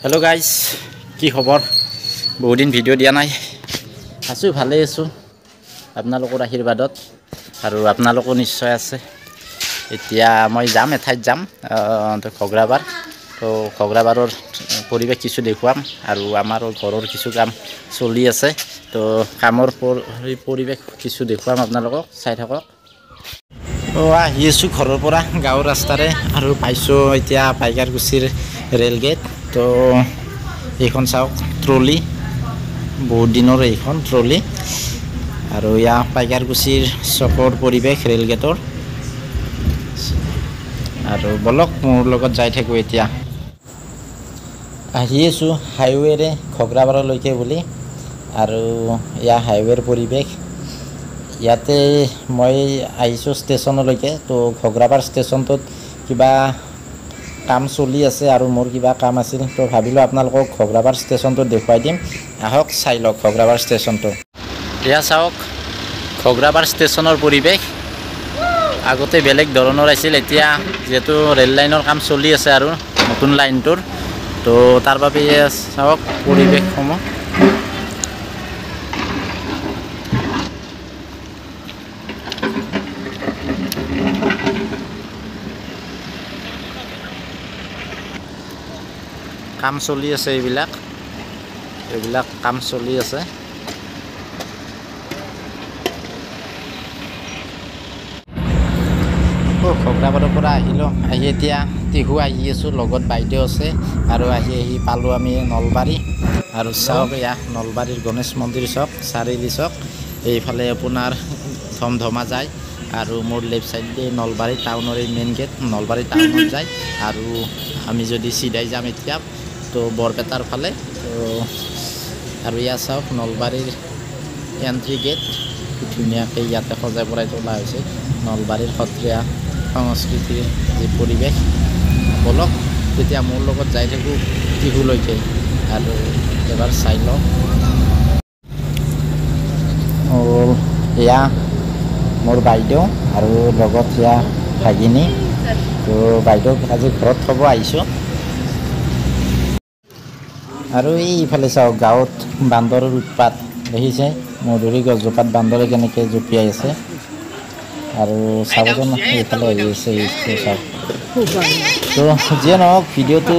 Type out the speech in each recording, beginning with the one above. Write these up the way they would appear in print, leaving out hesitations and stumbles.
hello guys কি খবৰ বহুত দিন ভিডিও দিয়া নাই আছো ভালে আছো আপোনালোকৰ আশীৰ্বাদত আৰু আপোনালোকো নিশ্চয় আছে এতিয়া মই যাম এঠাইত যাম তো খগৰাবাৰ তো খগৰাবাৰৰ পৰিবেশ কিছু দেখুৱাম আৰু আমাৰ ঘৰৰ কিছু কাম চলি আছে তো কামৰ পৰিবেশ কিছু দেখুৱাম আপোনালোকক চাই থাকক তো আহি আছো ঘৰৰ পৰা গাঁৱৰ ৰাস্তাৰে আৰু পাইছো এতিয়া পাইকাৰকুছিৰ ৰেল গেট তো এইখন চাওক ট্ৰলি বহুত দিনৰ এইখন ট্ৰলি আৰু ইয়া পাইকাৰকুছিৰ চকৰ পৰিবেশ ৰেল গেটৰ আৰু বলক মোৰ লগত যাই থাকো এতিয়া আহি আছো হাইৱেৰে খগৰাবাৰলৈকে বুলি আৰু ইয়া হাইৱেৰ পৰিবেশ ইয়াতে মই আহিছো ষ্টেচনলৈকে তো খগৰাবাৰ ষ্টেচনটোত কিবা কাম চলি আছে আৰু মোৰ কিবা কাম আছিল তো ভাবিলো আপোনালোকক খগৰাবাৰ ষ্টেচনটো দেখুৱাই দিম আহক চাই লওক খগৰাবাৰ ষ্টেচনটো ইয়া চাওক খগৰাবাৰ ষ্টেচনৰ পৰিবেশ আগতে বেলেগ ধৰণৰ আছিল এতিয়া যেটো ৰেল লাইনৰ কাম চলি আছে আৰু নতুন লাইনটোৰ তো তাৰ বাবে চাওক পৰিবেশসমূহ কাম চলি আছে এইবিলাক কাম চলি আছে খগৰাবাৰৰ পৰা আহিলো আহি এতিয়া টিহু আহি আছো লগত বাইদেউ আছে আৰু আহি পালো আমি নলবাৰী আৰু চাওক ইয়া নলবাৰীৰ গণেশ মন্দিৰ চক চাৰিআলি চক এইফালে আপোনাৰ ধমধমা যায় আৰু মোৰ লেফট সাইডে নলবাৰী টাউনৰ মেইন গেট নলবাৰী টাউনত যায় আৰু আমি যদি সিধাই যাম এতিয়া তো বৰপেটাৰ ফালে তো আৰু ইয়া চাওক নলবাৰীৰ এন্ট্ৰি গেট ধুনীয়াকৈ ইয়াতে সজাই পৰাই তোলা হৈছে নলবাৰীৰ সত্ৰীয়া সংস্কৃতিৰ যে পৰিৱেশ বলক তেতিয়া মোৰ লগত যাই থাকো টিহুলৈকে আৰু এবাৰ চাই লওক এয়া মোৰ বাইদেউ আৰু লগত ইয়া ভাগিনী তো বাইদেউক আজি ঘৰত থ'ব আহিছোঁ আৰু এইফালে চাওক গাঁৱত বান্দৰৰ উৎপাত দেখিছে মধুৰি গছজোপাত বান্দৰে কেনেকৈ জঁপিয়াই আছে আৰু চাবচোন এইফালে আহি আছে চাওক তো যিয়ে নহওক ভিডিঅ'টো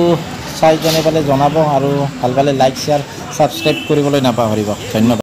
চাই কেনে পালে জনাব আৰু ভাল পালে লাইক শ্বেয়াৰ ছাবস্ক্ৰাইব কৰিবলৈ নাপাহৰিব ধন্যবাদ